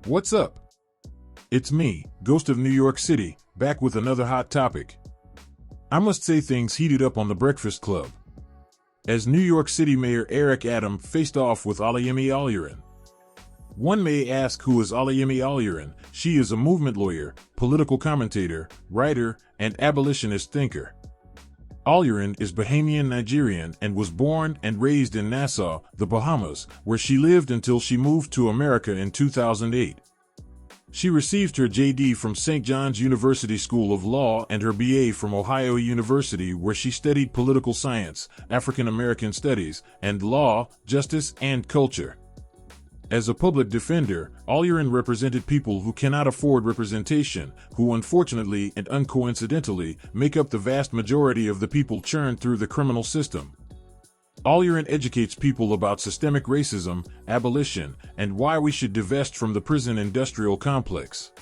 What's up? It's me, Ghost of New York City, back with another hot topic. I must say things heated up on the Breakfast Club, as New York City Mayor Eric Adams faced off with Olayemi Olurin. One may ask, who is Olayemi Olurin? She is a movement lawyer, political commentator, writer, and abolitionist thinker. Olurin is Bahamian Nigerian and was born and raised in Nassau, the Bahamas, where she lived until she moved to America in 2008. She received her JD from St. John's University School of Law and her BA from Ohio University, where she studied political science, African American studies, and law, justice, and culture. As a public defender, Olurin represented people who cannot afford representation, who unfortunately and uncoincidentally make up the vast majority of the people churned through the criminal system. Olurin educates people about systemic racism, abolition, and why we should divest from the prison industrial complex.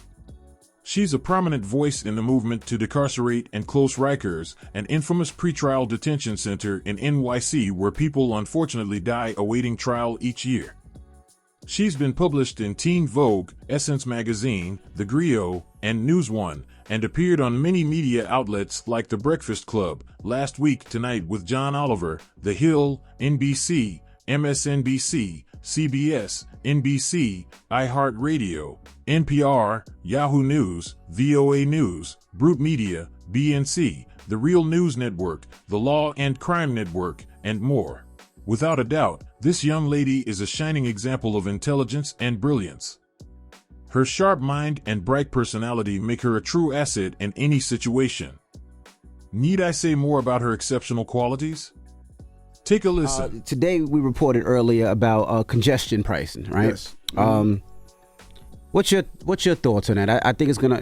She's a prominent voice in the movement to decarcerate and close Rikers, an infamous pretrial detention center in NYC where people unfortunately die awaiting trial each year. She's been published in Teen Vogue, Essence Magazine, The Griot, and News One, and appeared on many media outlets like The Breakfast Club, Last Week Tonight with John Oliver, The Hill, NBC, MSNBC, CBS, NBC, iHeartRadio, NPR, Yahoo News, VOA News, Brute Media, BNC, The Real News Network, The Law and Crime Network, and more. Without a doubt, this young lady is a shining example of intelligence and brilliance. Her sharp mind and bright personality make her a true asset in any situation. Need I say more about her exceptional qualities? Take a listen. Today we reported earlier about congestion pricing, right? Yes. What's your thoughts on that? I think it's gonna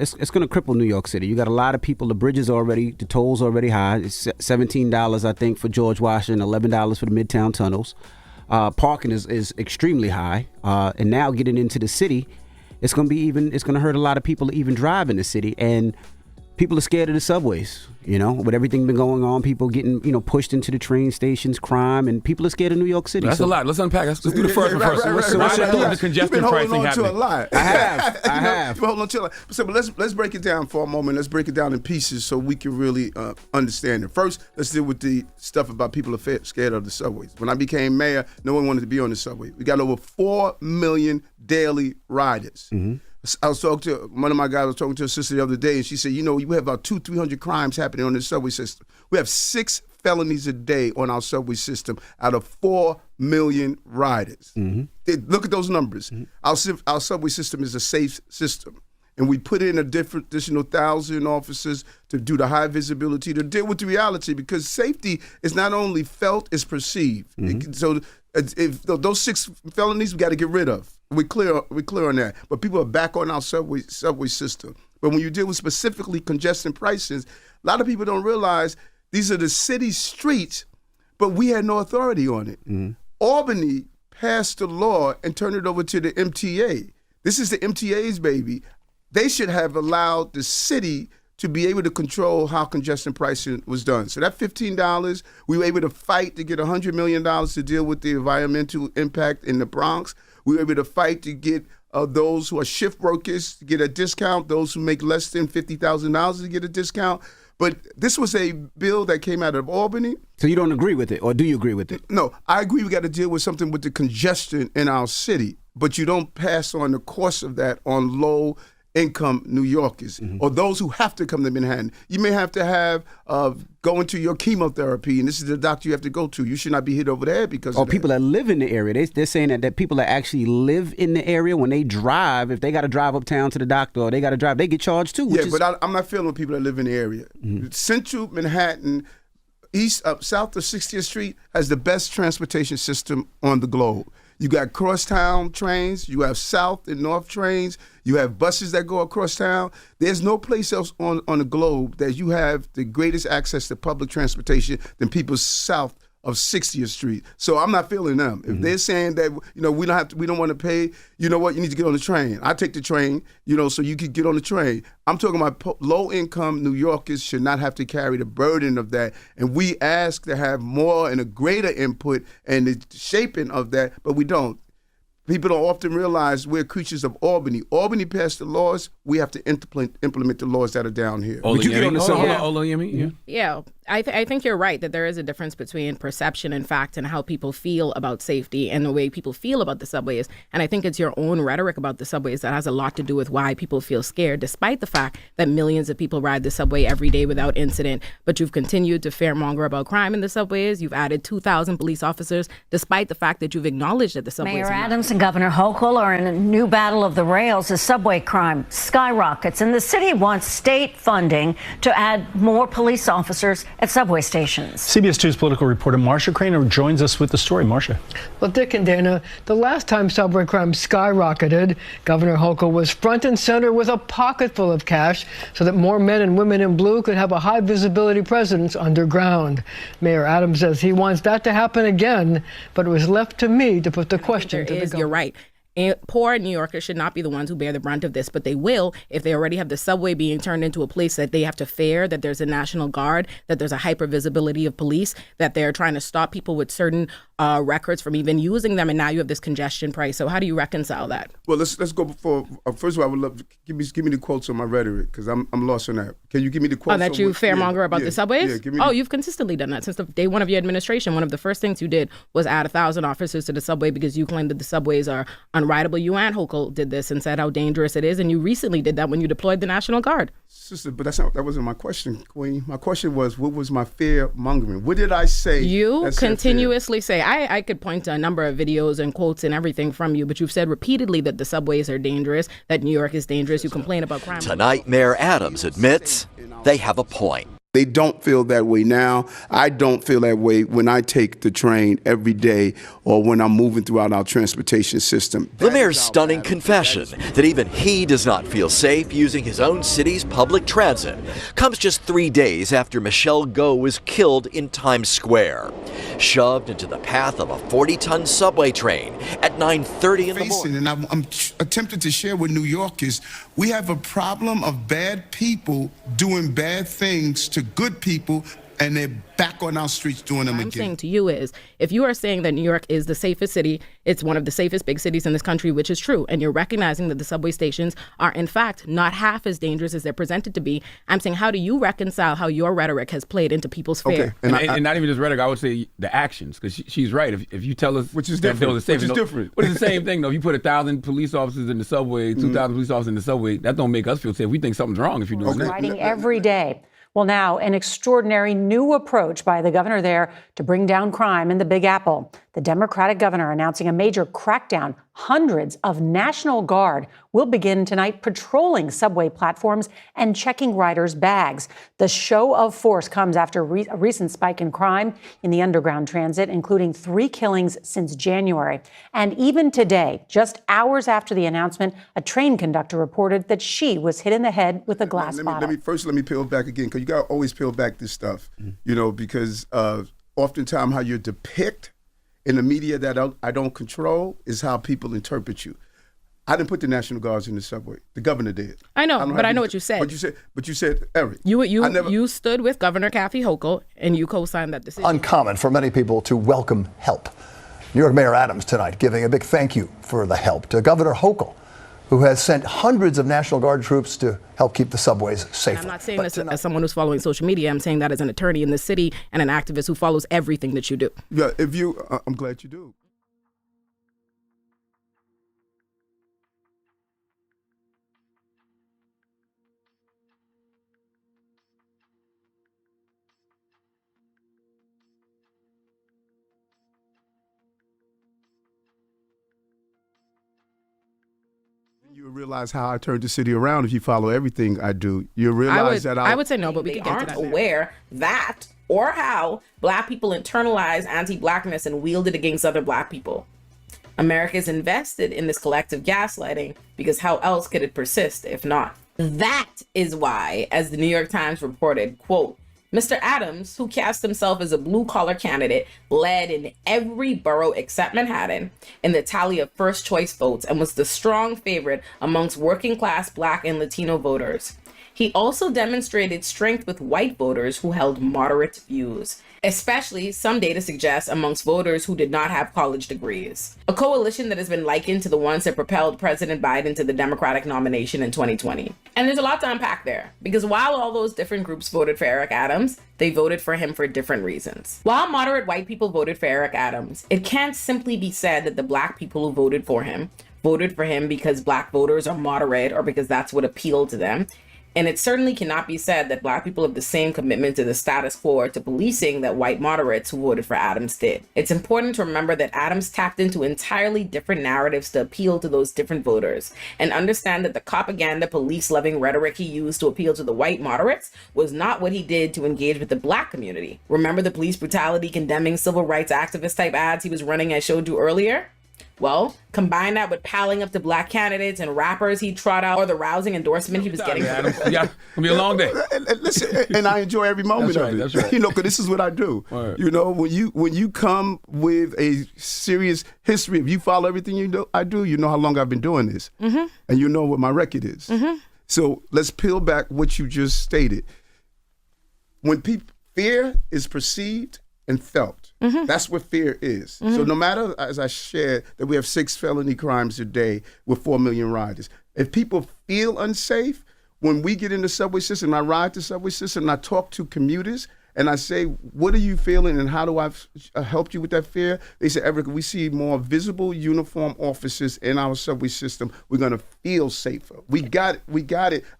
cripple New York City. You got a lot of people. The bridges the tolls already high. It's $17, I think, for George Washington, $11 for the Midtown tunnels. Parking is extremely high, and now getting into the city, it's gonna hurt a lot of people to even drive in the city, and people are scared of the subways. With everything been going on, people getting pushed into the train stations, crime, and people are scared of New York City. That's a lot. Let's unpack. Let's do the first one first. What's the congestion pricing happening? To a lot. I have. You've been holding on to a lot. So, but let's break it down for a moment. Let's break it down in pieces so we can really understand it. First, let's deal with the stuff about people are scared of the subways. When I became mayor, no one wanted to be on the subway. We got over 4 million daily riders. Mm-hmm. I was talking to one of my guys. I was talking to a sister the other day, and she said, you have about 200-300 crimes happening on the subway system. We have 6 felonies a day on our subway system out of 4 million riders. Mm-hmm. Look at those numbers. Mm-hmm. Our subway system is a safe system, and we put in additional 1,000 officers to do the high visibility to deal with the reality, because safety is not only felt, it's perceived. Mm-hmm. So if those 6 felonies we got to get rid of. We're clear on that. But people are back on our subway system. But when you deal with specifically congestion pricing, a lot of people don't realize these are the city streets, but we had no authority on it. Mm-hmm. Albany passed the law and turned it over to the MTA. This is the MTA's baby. They should have allowed the city to be able to control how congestion pricing was done. So that $15, we were able to fight to get $100 million to deal with the environmental impact in the Bronx. We were able to fight to get those who are shift workers to get a discount, those who make less than $50,000 to get a discount. But this was a bill that came out of Albany. So you don't agree with it, or do you agree with it? No, I agree we got to deal with something with the congestion in our city, but you don't pass on the cost of that on low-income New Yorkers, mm-hmm. or those who have to come to Manhattan. You may have to have go into your chemotherapy, and this is the doctor you have to go to. You should not be hit over the head because of that. People that live in the area. They're saying that people that actually live in the area, when they drive, if they got to drive uptown to the doctor or they got to drive, they get charged too. But I'm not feeling people that live in the area. Mm-hmm. Central Manhattan, south of 60th Street, has the best transportation system on the globe. You got crosstown trains, you have south and north trains, you have buses that go across town. There's no place else on the globe that you have the greatest access to public transportation than people south of 60th Street. So I'm not feeling them. If they're saying that, we don't want to pay, you know what, you need to get on the train. I take the train, so you can get on the train. I'm talking about low-income New Yorkers should not have to carry the burden of that. And we ask to have more and a greater input and the shaping of that, but we don't. People don't often realize we're creatures of Albany. Albany passed the laws. We have to implement the laws that are down here. Would you get on the subway? Yeah. Olayemi? Yeah, I think you're right that there is a difference between perception and fact and how people feel about safety and the way people feel about the subways. And I think it's your own rhetoric about the subways that has a lot to do with why people feel scared, despite the fact that millions of people ride the subway every day without incident. But you've continued to fearmonger about crime in the subways. You've added 2,000 police officers, despite the fact that you've acknowledged that the subways Mayor are not. Adams and Governor Hochul are in a new battle of the rails as subway crime skyrockets, and the city wants state funding to add more police officers at subway stations. CBS 2's political reporter Marcia Craner joins us with the story. Marcia. Well, Dick and Dana, the last time subway crime skyrocketed, Governor Hochul was front and center with a pocket full of cash so that more men and women in blue could have a high visibility presence underground. Mayor Adams says he wants that to happen again, but it was left to me to put the question to the governor. You're right. Poor New Yorkers should not be the ones who bear the brunt of this, but they will if they already have the subway being turned into a place that they have to fear, that there's a National Guard, that there's a hyper visibility of police, that they're trying to stop people with certain records from even using them, and now you have this congestion price. So how do you reconcile that? Well, let's go before. First of all, I would love to give me the quotes on my rhetoric because I'm lost on that. Can you give me the quotes? Oh, that you fearmonger about the subways? Yeah, give me you've consistently done that since the day one of your administration. One of the first things you did was add 1,000 officers to the subway because you claimed that the subways are unrideable. You and Hochul did this and said how dangerous it is, and you recently did that when you deployed the National Guard. Sister, but that wasn't my question, Queen. My question was, what was my fear mongering? What did I say? You continuously say, I could point to a number of videos and quotes and everything from you, but you've said repeatedly that the subways are dangerous, that New York is dangerous. You complain about crime. Tonight, Mayor Adams admits they have a point. They don't feel that way now. I don't feel that way when I take the train every day or when I'm moving throughout our transportation system. The mayor's stunning confession that even he does not feel safe using his own city's public transit comes just 3 days after Michelle Go was killed in Times Square, shoved into the path of a 40-ton subway train at 9:30 in the morning. And I'm attempting to share with New Yorkers, we have a problem of bad people doing bad things to good people, and they're back on our streets doing them again. What I'm saying to you is, if you are saying that New York is the safest city, it's one of the safest big cities in this country, which is true, and you're recognizing that the subway stations are in fact not half as dangerous as they're presented to be, I'm saying, how do you reconcile how your rhetoric has played into people's fear? Okay. And not even just rhetoric, I would say the actions, because she's right. If you tell us which is that different, safe, which is different. But it's the same thing, though. If you put 1,000 police officers in the subway, 2,000 police officers in the subway, that don't make us feel safe. We think something's wrong if you're doing that. Riding every day. Well, now, an extraordinary new approach by the governor there to bring down crime in the Big Apple. The Democratic governor announcing a major crackdown. Hundreds of National Guard will begin tonight patrolling subway platforms and checking riders' bags. The show of force comes after a recent spike in crime in the underground transit, including 3 killings since January. And even today, just hours after the announcement, a train conductor reported that she was hit in the head with a glass bottle. Let me peel back again, because you got to always peel back this stuff, because oftentimes how you're depicted in the media that I don't control is how people interpret you. I didn't put the National Guards in the subway. The governor did. I know, but I know what you said. But you said, Eric. You stood with Governor Kathy Hochul and you co-signed that decision. Uncommon for many people to welcome help. New York Mayor Adams tonight giving a big thank you for the help to Governor Hochul, who has sent hundreds of National Guard troops to help keep the subways safer. I'm not saying this as someone who's following social media. I'm saying that as an attorney in the city and an activist who follows everything that you do. Yeah, I'm glad you do. You realize how I turned the city around if you follow everything I do. You realize I would say no, but we can get to that. Aren't aware that or how Black people internalize anti-Blackness and wield it against other Black people. America is invested in this collective gaslighting because how else could it persist if not? That is why, as the New York Times reported, quote, Mr. Adams, who cast himself as a blue-collar candidate, led in every borough except Manhattan in the tally of first-choice votes and was the strong favorite amongst working-class Black and Latino voters. He also demonstrated strength with white voters who held moderate views, especially, some data suggests, amongst voters who did not have college degrees. A coalition that has been likened to the ones that propelled President Biden to the Democratic nomination in 2020. And there's a lot to unpack there, because while all those different groups voted for Eric Adams, they voted for him for different reasons. While moderate white people voted for Eric Adams, it can't simply be said that the black people who voted for him because black voters are moderate or because that's what appealed to them. And it certainly cannot be said that black people have the same commitment to the status quo or to policing that white moderates who voted for Adams did. It's important to remember that Adams tapped into entirely different narratives to appeal to those different voters, and understand that the propaganda, police-loving rhetoric he used to appeal to the white moderates was not what he did to engage with the black community. Remember the police brutality, condemning civil rights activist type ads he was running I showed you earlier? Well, combine that with palling up to black candidates and rappers he trot out, or the rousing endorsement he was getting. Yeah, it'll be a long day. Listen, and I enjoy every moment of it. That's right. You know, because this is what I do. Right. You know, when you come with a serious history, if you follow everything I do, you know how long I've been doing this, and you know what my record is. So let's peel back what you just stated. When fear is perceived and felt. That's what fear is. So no matter, as I shared, that we have 6 felony crimes a day with 4 million riders, if people feel unsafe, when we get in the subway system, I ride the subway system and I talk to commuters and I say, what are you feeling and how do I help you with that fear? They say, Eric, we see more visible uniform officers in our subway system. We're gonna feel safer. We got it.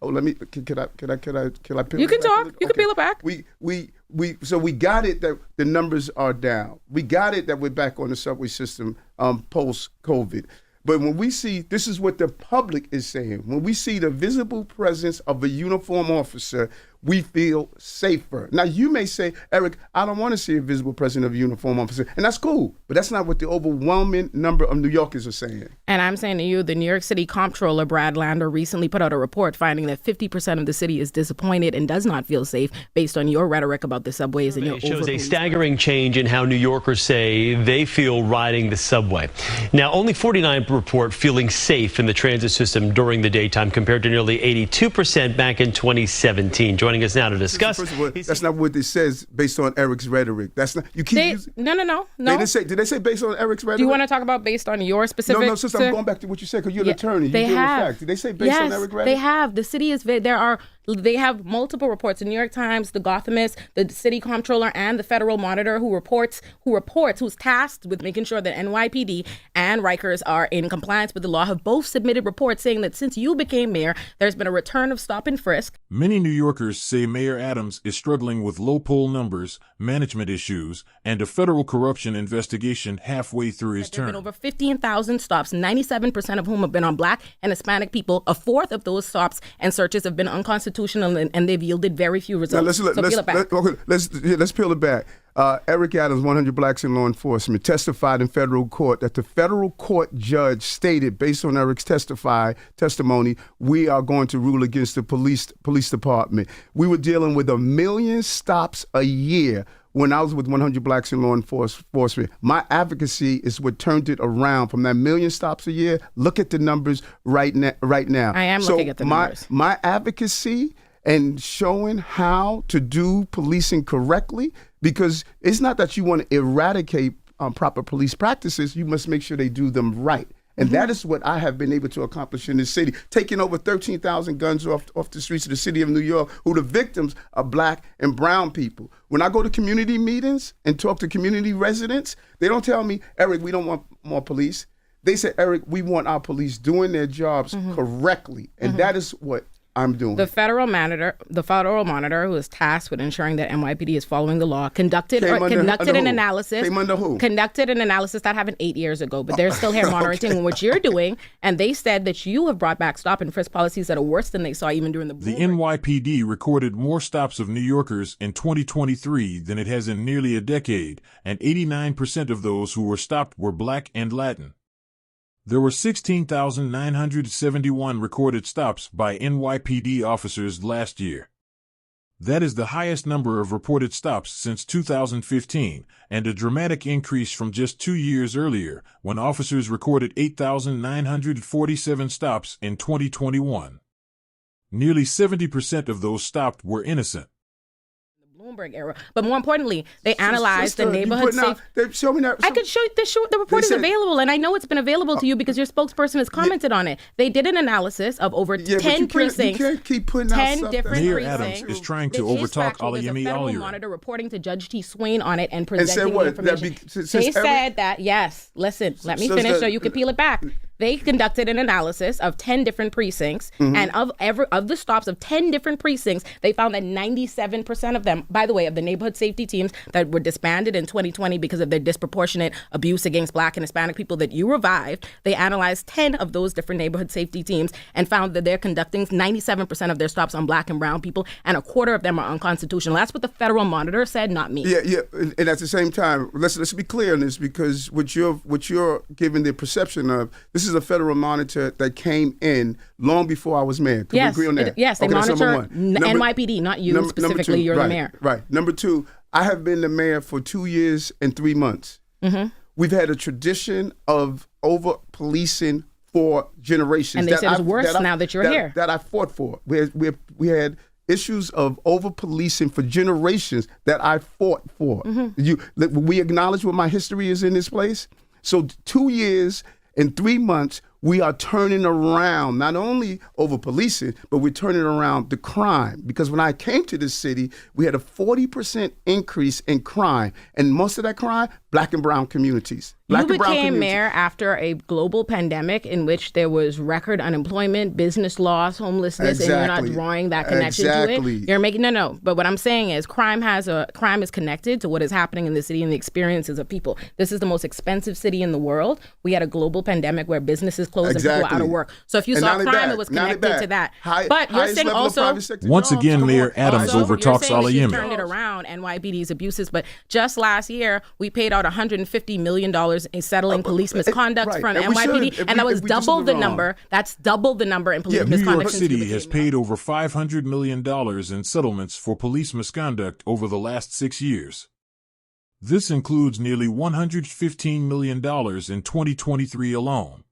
Oh, let me, can I peel You can it back? talk, you can peel it back. So we got it that the numbers are down. We got it that we're back on the subway system post-COVID. But when we see, this is what the public is saying, when we see the visible presence of a uniform officer, we feel safer. Now, you may say, Eric, I don't want to see a visible presence of a uniform officer, and that's cool, but that's not what the overwhelming number of New Yorkers are saying. And I'm saying to you, the New York City Comptroller, Brad Lander, recently put out a report finding that 50% of the city is disappointed and does not feel safe based on your rhetoric about the subways and your It shows a staggering change in how New Yorkers say they feel riding the subway. Now, only 49% report feeling safe in the transit system during the daytime compared to nearly 82% back in 2017. Joining us now to discuss. First of all, that's not what it says based on Eric's rhetoric. That's not. You keep using. No. Did they say based on Eric's rhetoric? Do you want to talk about based on your specific? No, sister, I'm going back to what you said because you're an attorney. You deal with facts. Did they say based on Eric's rhetoric? They have. The city is. They have multiple reports. The New York Times, the Gothamist, the City Comptroller, and the Federal Monitor, who's tasked with making sure that NYPD and Rikers are in compliance with the law, have both submitted reports saying that since you became mayor, there's been a return of stop and frisk. Many New Yorkers say Mayor Adams is struggling with low poll numbers, management issues, and a federal corruption investigation halfway through his term. There have been over 15,000 stops, 97% of whom have been on Black and Hispanic people. A fourth of those stops and searches have been unconstitutional, and they've yielded very few results. Let's peel it back. Eric Adams, 100 Blacks in Law Enforcement, testified in federal court that the federal court judge stated, based on Eric's testimony, we are going to rule against the police department. We were dealing with 1 million stops a year when I was with 100 Blacks in Law Enforcement. My advocacy is what turned it around from that 1 million stops a year. Look at the numbers right now. I am looking at the numbers. My advocacy and showing how to do policing correctly, because it's not that you want to eradicate proper police practices, you must make sure they do them right. And that is what I have been able to accomplish in this city, taking over 13,000 guns off the streets of the city of New York, who the victims are Black and brown people. When I go to community meetings and talk to community residents, they don't tell me, Eric, we don't want more police. They say, Eric, we want our police doing their jobs correctly. And that is what I'm doing. The federal monitor, who is tasked with ensuring that NYPD is following the law, conducted an analysis. Came under who? Conducted an analysis that happened 8 years ago, but they're still here monitoring what you're doing. And they said that you have brought back stop and frisk policies that are worse than they saw even during the NYPD recorded more stops of New Yorkers in 2023 than it has in nearly a decade, and 89% of those who were stopped were Black and Latin. There were 16,971 recorded stops by NYPD officers last year. That is the highest number of reported stops since 2015, and a dramatic increase from just 2 years earlier, when officers recorded 8,947 stops in 2021. Nearly 70% of those stopped were innocent. Bloomberg era, but more importantly, they analyzed the neighborhood safety. Show me that. I could show you the report is available, and I know it's been available to you because your spokesperson has commented on it. They did an analysis of over 10 precincts. You can't keep putting out 10 stuff different Mayor precincts. Adams is trying to His overtalk factual, there's a Olayemi federal Olurin. monitor reporting to Judge T. Swain on it and presenting said what? the information. They said that, yes, listen, let me finish so you can peel it back. They conducted an analysis of 10 different precincts, and of the stops of 10 different precincts, they found that 97% of them, by the way, of the neighborhood safety teams that were disbanded in 2020 because of their disproportionate abuse against Black and Hispanic people that you revived, they analyzed 10 of those different neighborhood safety teams and found that they're conducting 97% of their stops on Black and brown people, and a quarter of them are unconstitutional. That's what the federal monitor said, not me. Yeah, and at the same time, let's be clear on this, because what you're giving the perception of, this is a federal monitor that came in long before I was mayor. Can we agree on that? Yes, they monitor NYPD, not you specifically. You're the mayor. Right. Number two, I have been the mayor for 2 years and 3 months. We've had a tradition of over-policing for generations. And they said it's worse now that you're here. That I fought for. We had issues of over-policing for generations that I fought for. We acknowledge what my history is in this place. So 2 years and 3 months, we are turning around not only over policing, but we're turning around the crime. Because when I came to this city, we had a 40% increase in crime. And most of that crime, Black and brown communities. You became mayor after a global pandemic in which there was record unemployment, business loss, homelessness, and you're not drawing that connection to it. You're making no. But what I'm saying is crime is connected to what is happening in the city and the experiences of people. This is the most expensive city in the world. We had a global pandemic where businesses closed and people were out of work. So if you saw crime, it was connected to that. But you're saying also, once again, Mayor Adams overtalks Olayemi. Turned it around, NYPD's abuses. But just last year, we paid out $150 million in settling police misconduct from NYPD, and that was double the number. That's double the number in police misconduct. New York City has paid over $500 million in settlements for police misconduct over the last 6 years. This includes nearly $115 million in 2023 alone.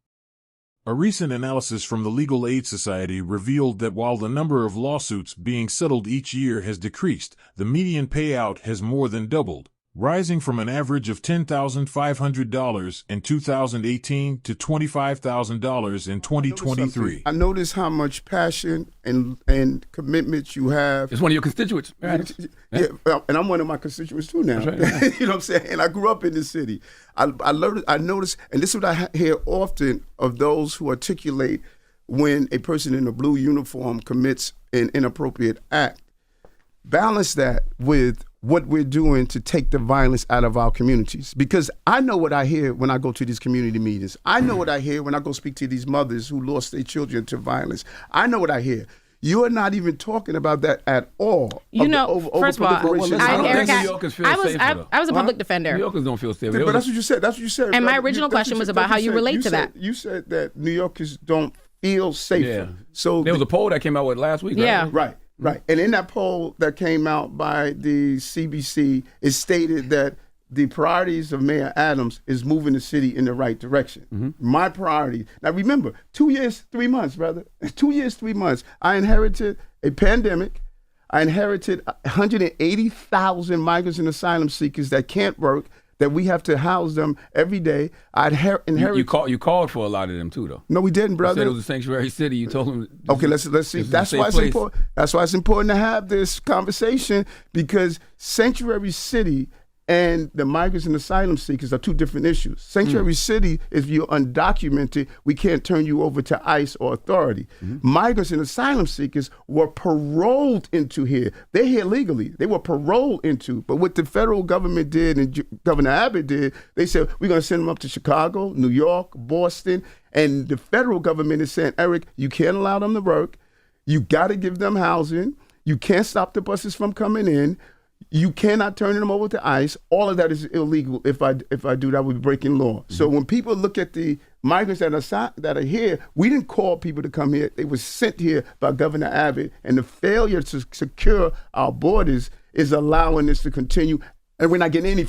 A recent analysis from the Legal Aid Society revealed that while the number of lawsuits being settled each year has decreased, the median payout has more than doubled, rising from an average of $10,500 in 2018 to $25,000 in 2023. I notice how much passion and commitment you have. It's one of your constituents. Yeah, and I'm one of my constituents too now. Right, yeah. You know what I'm saying? And I grew up in the city. I noticed, and this is what I hear often of those who articulate when a person in a blue uniform commits an inappropriate act. Balance that with what we're doing to take the violence out of our communities. Because I know what I hear when I go to these community meetings. I know what I hear when I go speak to these mothers who lost their children to violence. I know what I hear. You're not even talking about that at all. You know, first of all, I was a public defender. New Yorkers don't feel safe. But that's what you said. That's what you said. And my original question was about how you relate to that. You said that New Yorkers don't feel safer. Yeah. So there was a poll that came out last week. Yeah. Right. Right. And in that poll that came out by the CBC, it stated that the priorities of Mayor Adams is moving the city in the right direction. My priority. Now remember, 2 years, 3 months, brother. 2 years, 3 months. I inherited a pandemic. I inherited 180,000 migrants and asylum seekers that can't work, that we have to house them every day. I inherited. You called for a lot of them too, though. No, we didn't, brother. You said it was a sanctuary city. You told them. Okay, let's see. That's why it's important. That's why it's important to have this conversation, because sanctuary city and the migrants and asylum seekers are two different issues. Sanctuary city, if you're undocumented, we can't turn you over to ICE or authority. Migrants and asylum seekers were paroled into here. They're here legally. They were paroled into. But what the federal government did and Governor Abbott did, they said, we're going to send them up to Chicago, New York, Boston. And the federal government is saying, Eric, you can't allow them to work. You got to give them housing. You can't stop the buses from coming in. You cannot turn them over to ICE. All of that is illegal. If I do that, we'll be breaking law. So when people look at the migrants that are here, we didn't call people to come here. They were sent here by Governor Abbott. And the failure to secure our borders is allowing this to continue And we're not getting any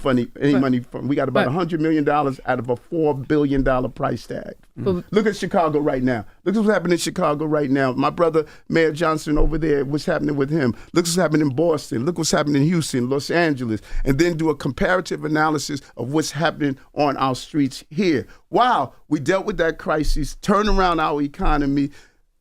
money from. We got about $100 million out of a $4 billion price tag. Look at Chicago right now. Look what's happening in Chicago right now. My brother, Mayor Johnson over there, what's happening with him. Look what's happening in Boston. Look what's happening in Houston, Los Angeles. And then do a comparative analysis of what's happening on our streets here. Wow, we dealt with that crisis, turned around our economy,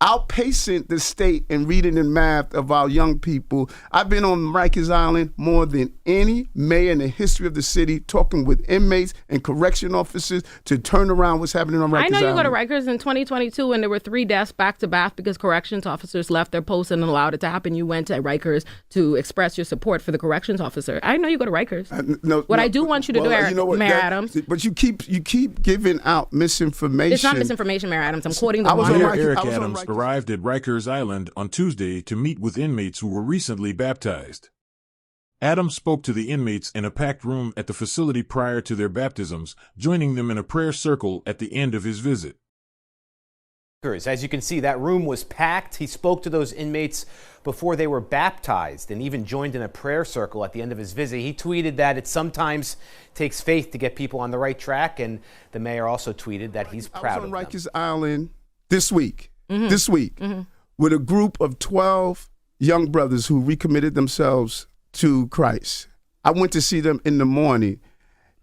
outpacing the state in reading and math of our young people. I've been on Rikers Island more than any mayor in the history of the city, talking with inmates and correction officers to turn around what's happening on Rikers Island. I know you go to Rikers in 2022 and there were 3 deaths back to back because corrections officers left their posts and allowed it to happen. You went to Rikers to express your support for the corrections officer. I know you go to Rikers. I do want you to do, Mayor Adams. But you keep giving out misinformation. It's not misinformation, Mayor Adams. I'm quoting the Mayor Eric Adams arrived at Rikers Island on Tuesday to meet with inmates who were recently baptized. Adams spoke to the inmates in a packed room at the facility prior to their baptisms, joining them in a prayer circle at the end of his visit. As you can see, that room was packed. He spoke to those inmates before they were baptized and even joined in a prayer circle at the end of his visit. He tweeted that it sometimes takes faith to get people on the right track, and the mayor also tweeted that he's proud of them. I was on Rikers Island this week, with a group of 12 young brothers who recommitted themselves to Christ. I went to see them in the morning.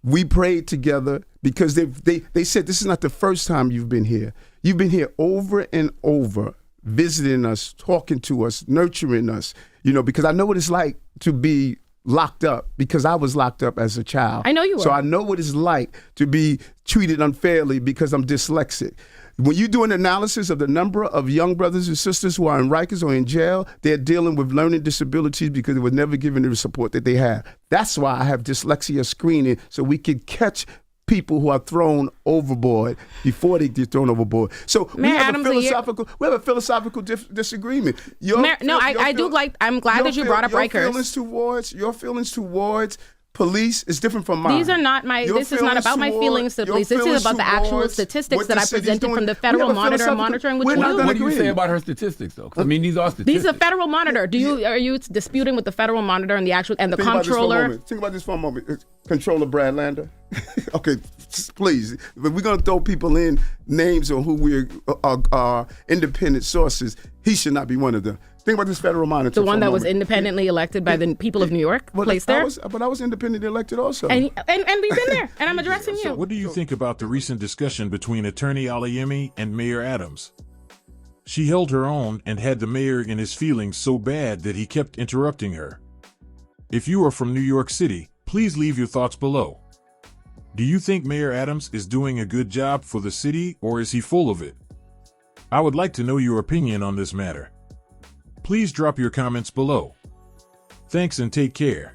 We prayed together because they said, this is not the first time you've been here. You've been here over and over, visiting us, talking to us, nurturing us, because I know what it's like to be locked up, because I was locked up as a child. I know you were. So I know what it's like to be treated unfairly because I'm dyslexic. When you do an analysis of the number of young brothers and sisters who are in Rikers or in jail, they're dealing with learning disabilities because they were never given the support that they have. That's why I have dyslexia screening, so we can catch people who are thrown overboard before they get thrown overboard. So we have a philosophical disagreement. I'm glad that you brought up Rikers. Your feelings towards police is different from mine. These are not this is not about my feelings to police. This is about the actual statistics that I presented from the Federal Monitor monitoring what you do. What do you say about her statistics, though? I mean, these are statistics. These are Federal Monitor. Are you disputing with the Federal Monitor and the comptroller? Think about this for a moment. Controller Brad Lander. Okay, please. If we're going to throw people in names on who we are independent sources, he should not be one of them. Think about this Federal Monitor. The one that was independently elected by the people of New York, placed there? But I was independently elected also. And we've been there, and I'm addressing you. What do you think about the recent discussion between Attorney Olayemi and Mayor Adams? She held her own and had the mayor in his feelings so bad that he kept interrupting her. If you are from New York City, please leave your thoughts below. Do you think Mayor Adams is doing a good job for the city, or is he full of it? I would like to know your opinion on this matter. Please drop your comments below. Thanks and take care.